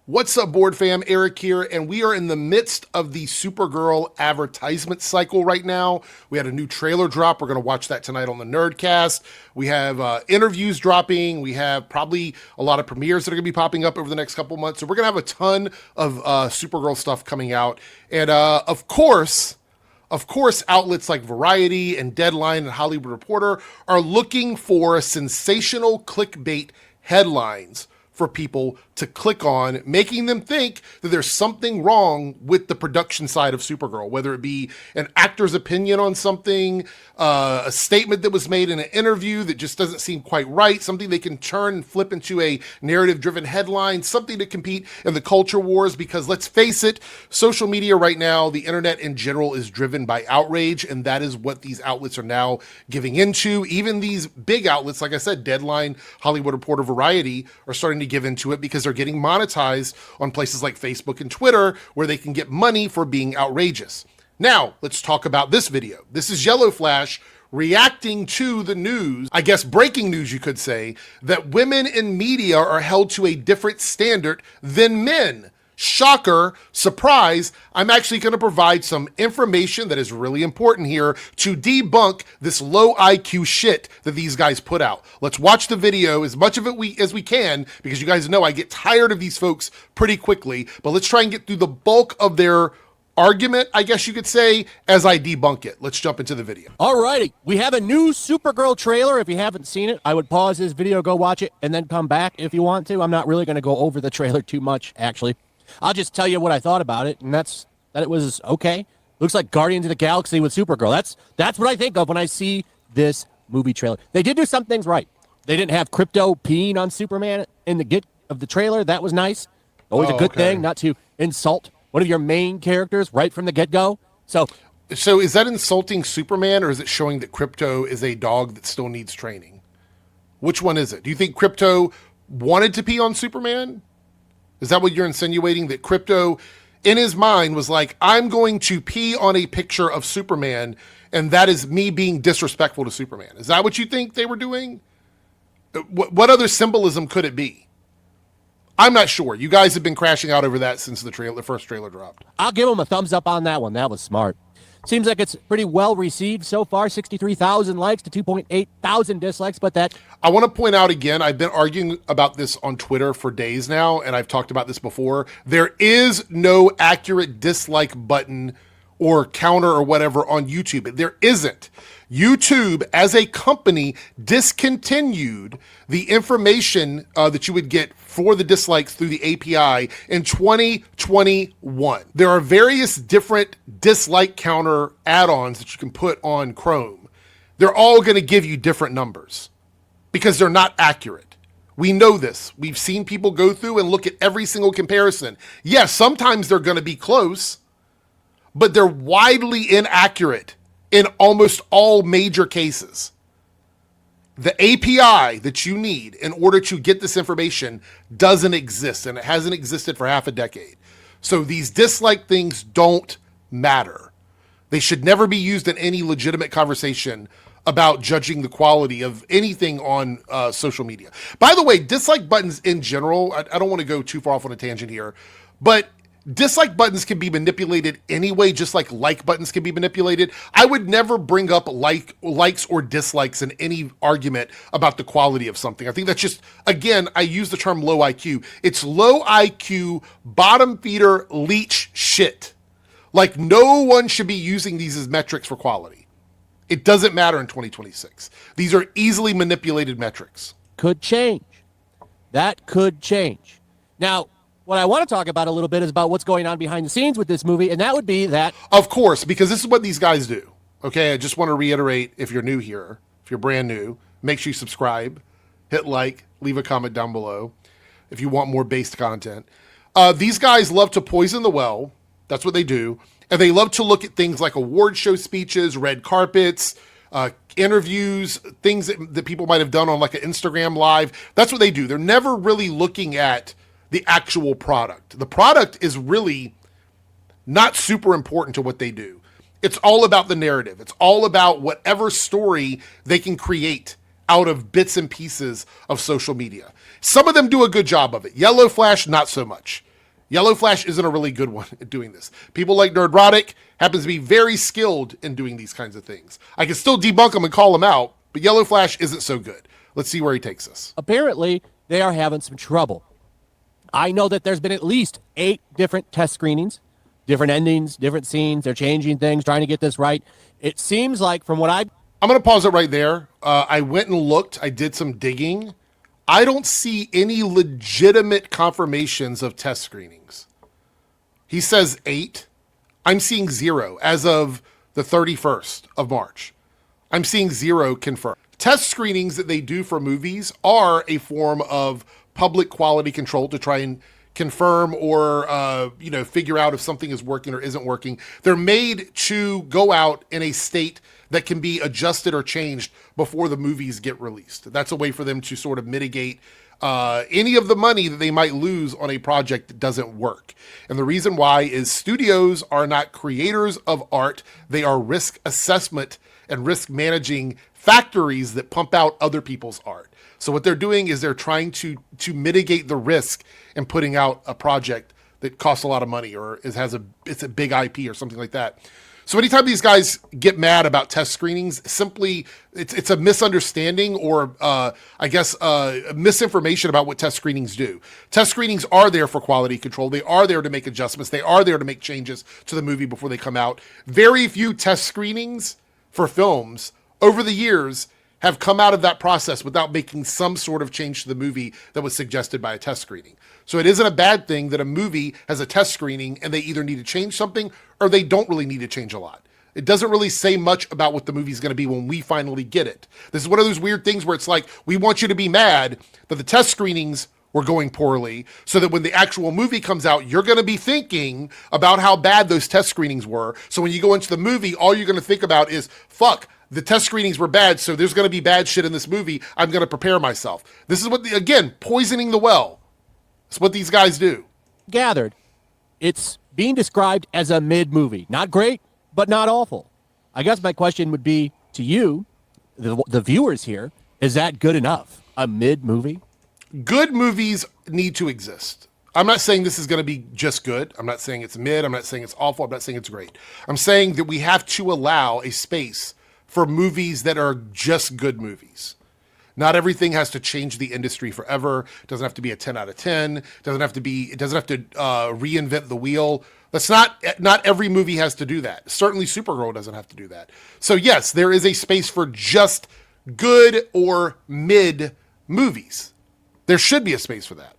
What's up, board fam? Eric here, and we are in the midst of the Supergirl advertisement cycle right now. We had a new trailer drop. We're going to watch that tonight on the Nerdcast. We have interviews dropping. We have probably a lot of premieres that are going to be popping up over the next couple months. So we're going to have a ton of Supergirl stuff coming out. And of course, outlets like Variety and Deadline and Hollywood Reporter are looking for sensational clickbait headlines for people to click on, making them think that there's something wrong with the production side of Supergirl, whether it be an actor's opinion on something, a statement that was made in an interview that just doesn't seem quite right, something they can turn and flip into a narrative-driven headline, something to compete in the culture wars, because let's face it, social media right now, the internet in general, is driven by outrage, and that is what these outlets are now giving into. Even these big outlets, like I said, Deadline, Hollywood Reporter, Variety, are starting to give into it because they're getting monetized on places like Facebook and Twitter, where they can get money for being outrageous. Now, let's talk about this video. This is Yellow Flash reacting to the news, I guess breaking news you could say, that women in media are held to a different standard than men. Shocker, surprise, I'm actually going to provide some information that is really important here to debunk this low IQ shit that these guys put out. Let's watch the video, as much of it as we can, because you guys know I get tired of these folks pretty quickly, but let's try and get through the bulk of their argument, I guess you could say, as I debunk it. Let's jump into the video. Alrighty, we have a new Supergirl trailer. If you haven't seen it, I would pause this video, go watch it, and then come back if you want to. I'm not really going to go over the trailer too much, actually. I'll just tell you what I thought about it, and that's that it was okay. Looks like Guardians of the Galaxy with Supergirl. That's what I think of when I see this movie trailer. They did do some things right. They didn't have Crypto peeing on Superman in the get of the trailer. That was nice. Always a good thing not to insult one of your main characters right from the get-go. So is that insulting Superman, or is it showing that Crypto is a dog that still needs training? Which one is it? Do you think Crypto wanted to pee on Superman? Is that what you're insinuating? That Crypto, in his mind, was like, I'm going to pee on a picture of Superman, and that is me being disrespectful to Superman. Is that what you think they were doing? What other symbolism could it be? I'm not sure. You guys have been crashing out over that since the first trailer dropped. I'll give them a thumbs up on that one. That was smart. Seems like it's pretty well received so far. 63,000 likes to 2.8 thousand dislikes, but that... I want to point out again, I've been arguing about this on Twitter for days now, and I've talked about this before. There is no accurate dislike button or counter or whatever on YouTube. There isn't. YouTube, as a company, discontinued the information that you would get for the dislikes through the API in 2021. There are various different dislike counter add-ons that you can put on Chrome. They're all going to give you different numbers because they're not accurate. We know this. We've seen people go through and look at every single comparison. Yes, sometimes they're going to be close, but they're widely inaccurate in almost all major cases. The API that you need in order to get this information doesn't exist, and it hasn't existed for half a decade. So these dislike things don't matter. They should never be used in any legitimate conversation about judging the quality of anything on social media. By the way, dislike buttons in general, I don't want to go too far off on a tangent here, but dislike buttons can be manipulated anyway, just like buttons can be manipulated. I would never bring up likes or dislikes in any argument about the quality of something. I think that's just, again, I use the term low IQ. It's low IQ, bottom feeder, leech shit. Like, no one should be using these as metrics for quality. It doesn't matter in 2026. These are easily manipulated metrics. Could change. That could change. Now, what I want to talk about a little bit is about what's going on behind the scenes with this movie, and that would be that... Of course, because this is what these guys do. Okay, I just want to reiterate, if you're new here, if you're brand new, make sure you subscribe, hit like, leave a comment down below if you want more based content. These guys love to poison the well. That's what they do. And they love to look at things like award show speeches, red carpets, interviews, things that people might have done on like an Instagram live. That's what they do. They're never really looking at the actual product. The product is really not super important to what they do. It's all about the narrative. It's all about whatever story they can create out of bits and pieces of social media. Some of them do a good job of it. Yellow Flash, not so much. Yellow Flash isn't a really good one at doing this. People like Nerdrotic happens to be very skilled in doing these kinds of things. I can still debunk them and call them out, but Yellow Flash isn't so good. Let's see where he takes us. Apparently, they are having some trouble. I know that there's been at least 8 different test screenings, different endings, different scenes. They're changing things, trying to get this right. It seems like from what I'm going to pause it right there. I went and looked. I did some digging. I don't see any legitimate confirmations of test screenings. He says 8. I'm seeing 0 as of the 31st of March. I'm seeing 0 confirmed. Test screenings that they do for movies are a form of public quality control to try and confirm or figure out if something is working or isn't working. They're made to go out in a state that can be adjusted or changed before the movies get released. That's a way for them to sort of mitigate any of the money that they might lose on a project that doesn't work. And the reason why is studios are not creators of art. They are risk assessment and risk managing factories that pump out other people's art. So what they're doing is they're trying to mitigate the risk in putting out a project that costs a lot of money or it's a big IP or something like that. So anytime these guys get mad about test screenings, simply it's a misunderstanding or misinformation about what test screenings do. Test screenings are there for quality control. They are there to make adjustments. They are there to make changes to the movie before they come out. Very few test screenings for films over the years have come out of that process without making some sort of change to the movie that was suggested by a test screening. So it isn't a bad thing that a movie has a test screening and they either need to change something or they don't really need to change a lot. It doesn't really say much about what the movie's going to be when we finally get it. This is one of those weird things where it's like, we want you to be mad that the test screenings were going poorly so that when the actual movie comes out, you're going to be thinking about how bad those test screenings were. So when you go into the movie, all you're going to think about is, fuck, the test screenings were bad, so there's going to be bad shit in this movie. I'm going to prepare myself. This is again, poisoning the well. It's what these guys do. Gathered, it's being described as a mid-movie. Not great, but not awful. I guess my question would be to you, the viewers here, is that good enough? A mid-movie? Good movies need to exist. I'm not saying this is going to be just good. I'm not saying it's mid. I'm not saying it's awful. I'm not saying it's great. I'm saying that we have to allow a space for movies that are just good movies. Not everything has to change the industry forever. It doesn't have to be a 10 out of 10. It doesn't have to reinvent the wheel. That's not every movie has to do that. Certainly Supergirl doesn't have to do that. So yes, there is a space for just good or mid movies. There should be a space for that.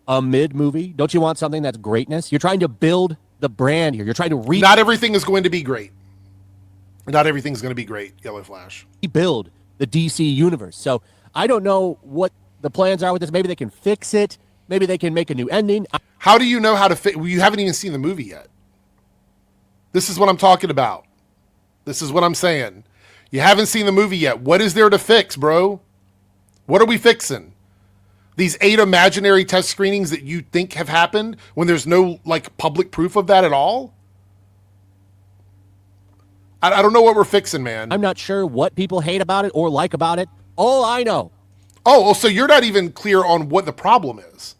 A mid movie? Don't you want something that's greatness? You're trying to build the brand here. You're trying to Not everything is going to be great. Not everything's going to be great, Yellow Flash. Rebuild the DC universe. So I don't know what the plans are with this. Maybe they can fix it. Maybe they can make a new ending. How do you know how to fix? You haven't even seen the movie yet. This is what I'm talking about. This is what I'm saying. You haven't seen the movie yet. What is there to fix, bro? What are we fixing? These 8 imaginary test screenings that you think have happened when there's no public proof of that at all? I don't know what we're fixing, man. I'm not sure what people hate about it or like about it. All I know. Oh, so you're not even clear on what the problem is.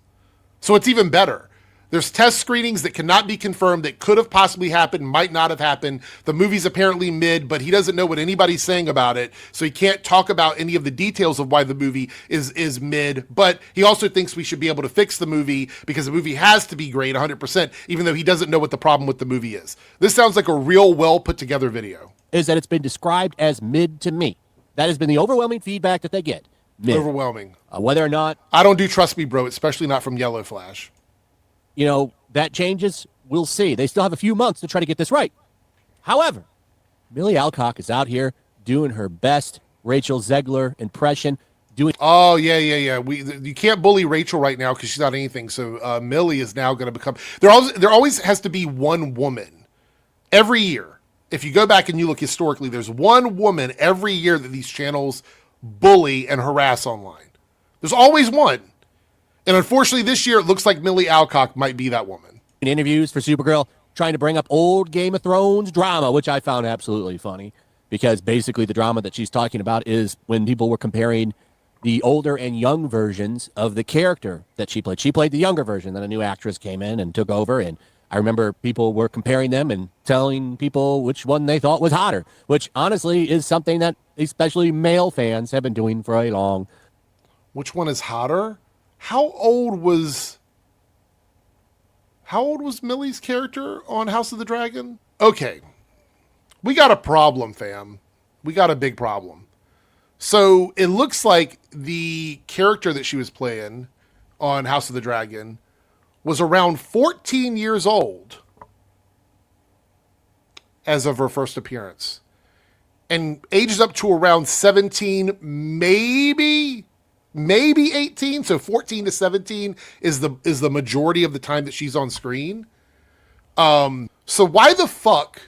So it's even better. There's test screenings that cannot be confirmed that could have possibly happened, might not have happened. The movie's apparently mid, but he doesn't know what anybody's saying about it. So he can't talk about any of the details of why the movie is mid. But he also thinks we should be able to fix the movie because the movie has to be great 100%, even though he doesn't know what the problem with the movie is. This sounds like a real well put together video. Is that it's been described as mid to me. That has been the overwhelming feedback that they get. Mid. Overwhelming. Whether or not... I don't do Trust Me, Bro, especially not from Yellow Flash. You know, that changes. We'll see. They still have a few months to try to get this right. However, Millie Alcock is out here doing her best Rachel Zegler impression. Oh, yeah. You can't bully Rachel right now because she's not anything. So Millie is now going to become... There always has to be one woman every year. If you go back and you look historically, there's one woman every year that these channels bully and harass online. There's always one. And unfortunately, this year, it looks like Millie Alcock might be that woman. In interviews for Supergirl, trying to bring up old Game of Thrones drama, which I found absolutely funny, because basically the drama that she's talking about is when people were comparing the older and young versions of the character that she played. She played the younger version. Then a new actress came in and took over, and I remember people were comparing them and telling people which one they thought was hotter, which honestly is something that especially male fans have been doing for a long. Which one is hotter? How old was Millie's character on House of the Dragon? Okay. We got a problem, fam. We got a big problem. So it looks like the character that she was playing on House of the Dragon was around 14 years old as of her first appearance, and ages up to around 17, maybe 18. So 14 to 17 is the majority of the time that she's on screen. So why the fuck,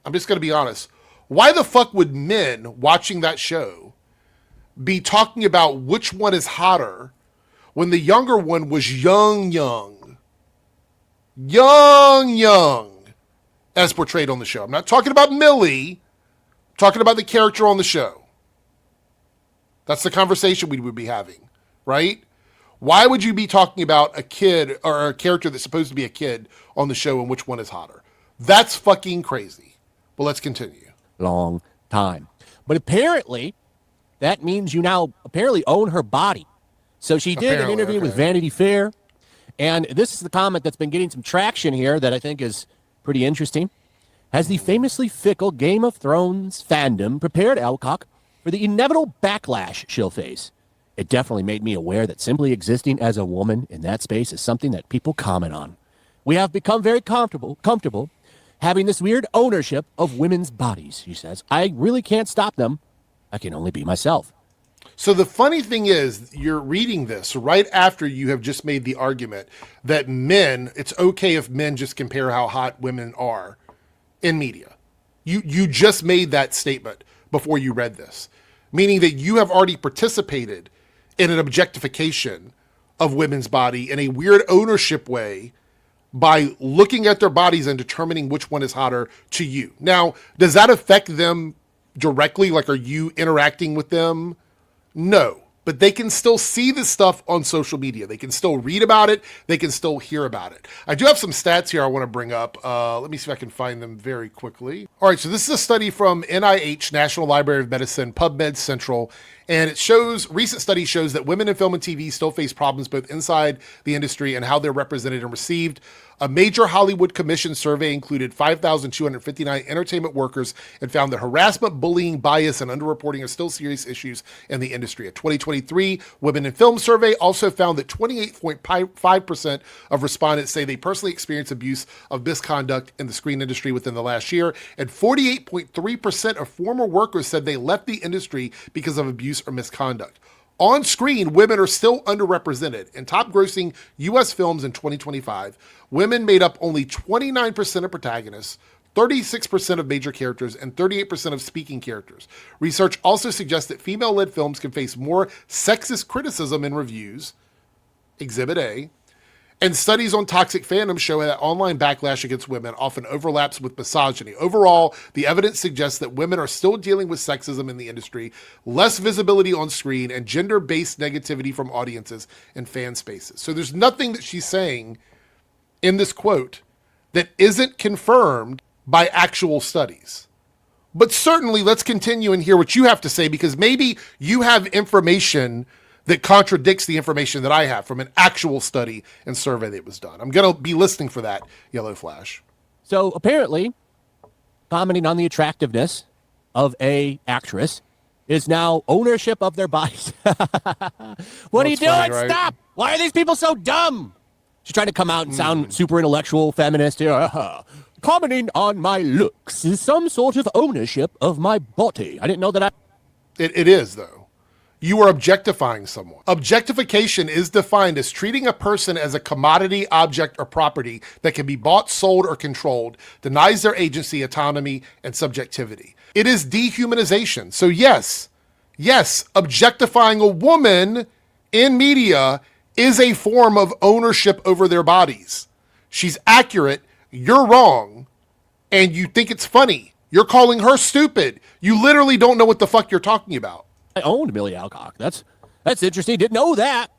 I'm just going to be honest, why the fuck would men watching that show be talking about which one is hotter when the younger one was young, as portrayed on the show? I'm not talking about Millie, I'm talking about the character on the show. That's the conversation we would be having, right? Why would you be talking about a kid or a character that's supposed to be a kid on the show and which one is hotter? That's fucking crazy. But let's continue. Long time. But apparently, that means you now apparently own her body. So she did an interview with Vanity Fair, and this is the comment that's been getting some traction here that I think is pretty interesting. Has the famously fickle Game of Thrones fandom prepared Alcock for the inevitable backlash she'll face? It definitely made me aware that simply existing as a woman in that space is something that people comment on. We have become very comfortable having this weird ownership of women's bodies, she says. I really can't stop them. I can only be myself. So the funny thing is, you're reading this right after you have just made the argument that it's okay if men just compare how hot women are in media. You just made that statement before you read this, meaning that you have already participated in an objectification of women's body in a weird ownership way by looking at their bodies and determining which one is hotter to you. Now, does that affect them directly? Like, are you interacting with them? No, but they can still see this stuff on social media. They can still read about it. They can still hear about it. I do have some stats here I want to bring up. Let me see if I can find them very quickly. All right, so this is a study from NIH, National Library of Medicine, PubMed Central, and it shows, recent study shows that women in film and TV still face problems both inside the industry and how they're represented and received. A major Hollywood Commission survey included 5,259 entertainment workers and found that harassment, bullying, bias, and underreporting are still serious issues in the industry. A 2023 Women in Film survey also found that 28.5% of respondents say they personally experienced abuse of misconduct in the screen industry within the last year, and 48.3% of former workers said they left the industry because of abuse or misconduct. On screen, women are still underrepresented. In top-grossing U.S. films in 2025, women made up only 29% of protagonists, 36% of major characters, and 38% of speaking characters. Research also suggests that female-led films can face more sexist criticism in reviews, Exhibit A, and studies on toxic fandom show that online backlash against women often overlaps with misogyny. Overall, the evidence suggests that women are still dealing with sexism in the industry, less visibility on screen, and gender-based negativity from audiences and fan spaces. So there's nothing that she's saying in this quote that isn't confirmed by actual studies. But certainly, let's continue and hear what you have to say, because maybe you have information that contradicts the information that I have from an actual study and survey that was done. I'm going to be listening for that, Yellow Flash. So apparently, commenting on the attractiveness of a actress is now ownership of their bodies. What are you doing? Funny, right? Stop! Why are these people so dumb? She's trying to come out and sound super intellectual feminist here. Commenting on my looks is some sort of ownership of my body. I didn't know that It is, though. You are objectifying someone. Objectification is defined as treating a person as a commodity, object, or property that can be bought, sold, or controlled, denies their agency, autonomy, and subjectivity. It is dehumanization. So yes, objectifying a woman in media is a form of ownership over their bodies. She's accurate, you're wrong, and you think it's funny. You're calling her stupid. You literally don't know what the fuck you're talking about. I owned Millie Alcock. That's That's interesting. Didn't know that.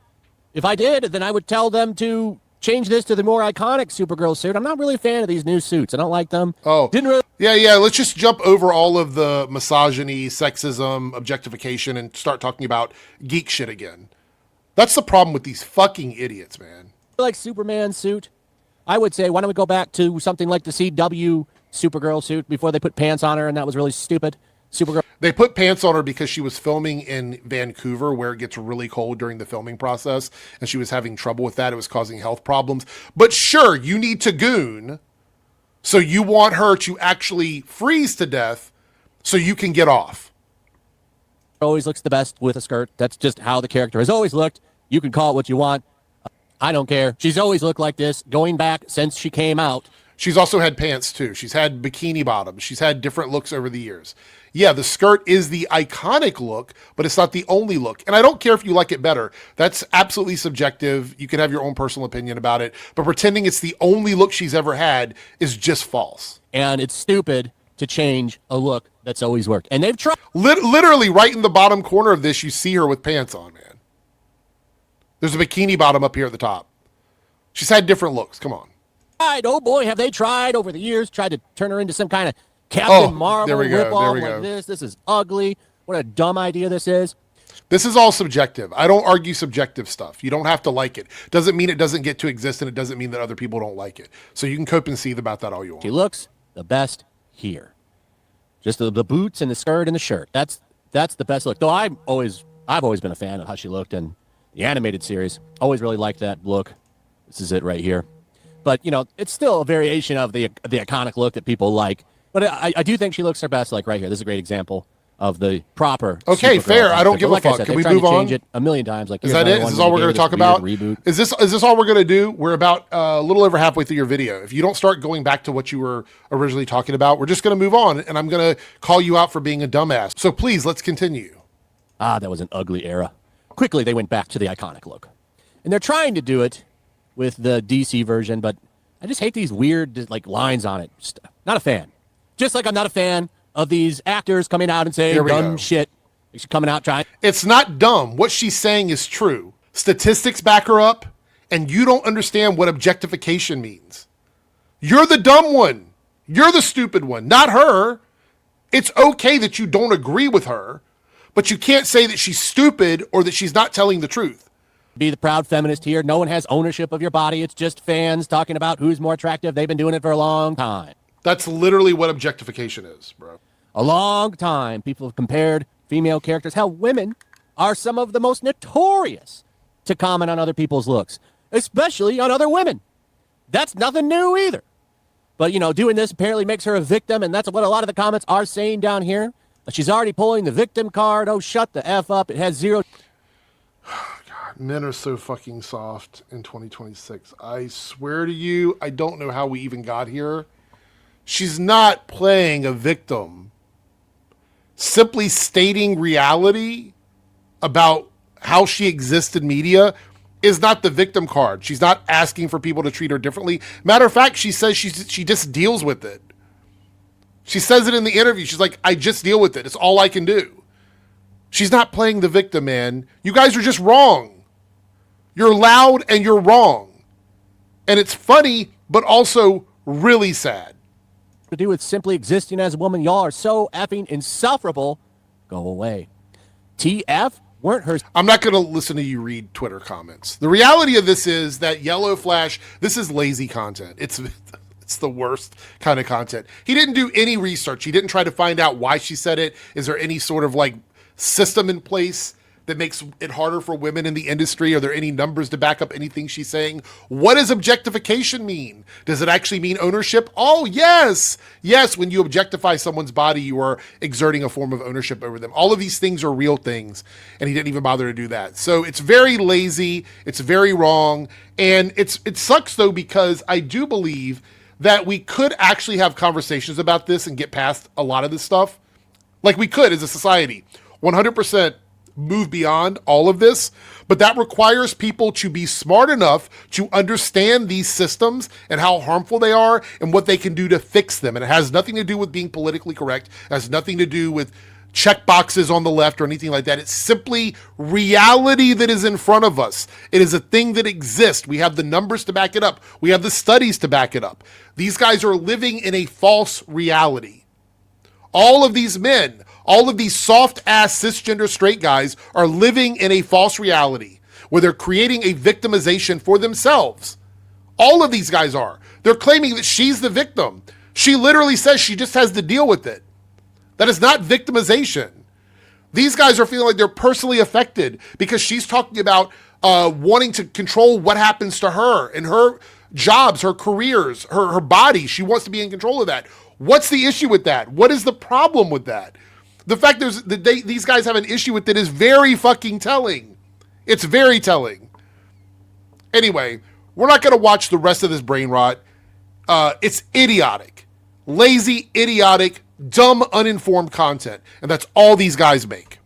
If I did, then I would tell them to change this to the more iconic Supergirl suit. I'm not really a fan of these new suits. I don't like them. Oh, didn't really. Yeah. Let's just jump over all of the misogyny, sexism, objectification, and start talking about geek shit again. That's the problem with these fucking idiots, man. Like Superman's suit. I would say, why don't we go back to something like the CW Supergirl suit before they put pants on her, and that was really stupid. Supergirl. They put pants on her because she was filming in Vancouver, where it gets really cold during the filming process, and she was having trouble with that. It was causing health problems. But sure, you need to goon, so you want her to actually freeze to death so you can get off. Always looks the best with a skirt. That's just how the character has always looked. You can call it what you want. I don't care. She's always looked like this, going back since she came out. She's also had pants, too. She's had bikini bottoms. She's had different looks over the years. Yeah, the skirt is the iconic look, but it's not the only look. And I don't care if you like it better. That's absolutely subjective. You can have your own personal opinion about it. But pretending it's the only look she's ever had is just false. And it's stupid to change a look that's always worked. And they've tried. Literally, right in the bottom corner of this, you see her with pants on, man. There's a bikini bottom up here at the top. She's had different looks. Come on. Oh boy, have they tried over the years, tried to turn her into some kind of Captain Marvel ripoff like this. This is ugly. What a dumb idea this is. This is all subjective. I don't argue subjective stuff. You don't have to like it. Doesn't mean it doesn't get to exist, and it doesn't mean that other people don't like it. So you can cope and seethe about that all you want. She looks the best here. Just the boots and the skirt and the shirt. That's the best look. Though I've always been a fan of how she looked in the animated series. Always really liked that look. This is it right here. But, you know, it's still a variation of the iconic look that people like. But I do think she looks her best, like right here. This is a great example of the proper. Okay, fair. I don't give a fuck. Can we move on? Change it a million times. Like, is that it? Is this all we're going to talk about? Reboot. Is this all we're going to do? We're about a little over halfway through your video. If you don't start going back to what you were originally talking about, we're just going to move on, and I'm going to call you out for being a dumbass. So please, let's continue. That was an ugly era. Quickly, they went back to the iconic look. And they're trying to do it with the DC version, but I just hate these weird like lines on it. Just not a fan. Just like I'm not a fan of these actors coming out and saying dumb shit. She's coming out trying. It's not dumb. What she's saying is true. Statistics back her up, and you don't understand what objectification means. You're the dumb one. You're the stupid one, not her. It's okay that you don't agree with her, but you can't say that she's stupid or that she's not telling the truth. Be the proud feminist here. No one has ownership of your body. It's just fans talking about who's more attractive. They've been doing it for a long time. That's literally what objectification is, bro. A long time. People have compared female characters. Hell, women are some of the most notorious to comment on other people's looks, especially on other women. That's nothing new either. But, you know, doing this apparently makes her a victim, and that's what a lot of the comments are saying down here. She's already pulling the victim card. Oh, shut the F up. It has zero... Men are so fucking soft in 2026. I swear to you, I don't know how we even got here. She's not playing a victim. Simply stating reality about how she exists in media is not the victim card. She's not asking for people to treat her differently. Matter of fact, she says she just deals with it. She says it in the interview. She's like, I just deal with it. It's all I can do. She's not playing the victim, man. You guys are just wrong. You're loud and you're wrong. And it's funny, but also really sad. To do with simply existing as a woman. Y'all are so effing insufferable. Go away. TF weren't her. I'm not going to listen to you read Twitter comments. The reality of this is that Yellow Flash, this is lazy content. It's the worst kind of content. He didn't do any research. He didn't try to find out why she said it. Is there any sort of like system in place that makes it harder for women in the industry? Are there any numbers to back up anything she's saying? What does objectification mean? Does it actually mean ownership? Oh, yes. Yes, when you objectify someone's body, you are exerting a form of ownership over them. All of these things are real things, and he didn't even bother to do that. So it's very lazy. It's very wrong. And it sucks, though, because I do believe that we could actually have conversations about this and get past a lot of this stuff. Like we could as a society. 100% move beyond all of this, but that requires people to be smart enough to understand these systems and how harmful they are and what they can do to fix them. And it has nothing to do with being politically correct. It has nothing to do with check boxes on the left or anything like that. It's simply reality that is in front of us. It is a thing that exists. We have the numbers to back it up. We have the studies to back it up. These guys are living in a false reality. All of these men, all of these soft-ass cisgender straight guys are living in a false reality where they're creating a victimization for themselves. All of these guys are. They're claiming that she's the victim. She literally says she just has to deal with it. That is not victimization. These guys are feeling like they're personally affected because she's talking about wanting to control what happens to her and her jobs, her careers, her body. She wants to be in control of that. What's the issue with that? What is the problem with that? The fact these guys have an issue with it is very fucking telling. It's very telling. Anyway, we're not going to watch the rest of this brain rot. It's idiotic, lazy, idiotic, dumb, uninformed content. And that's all these guys make.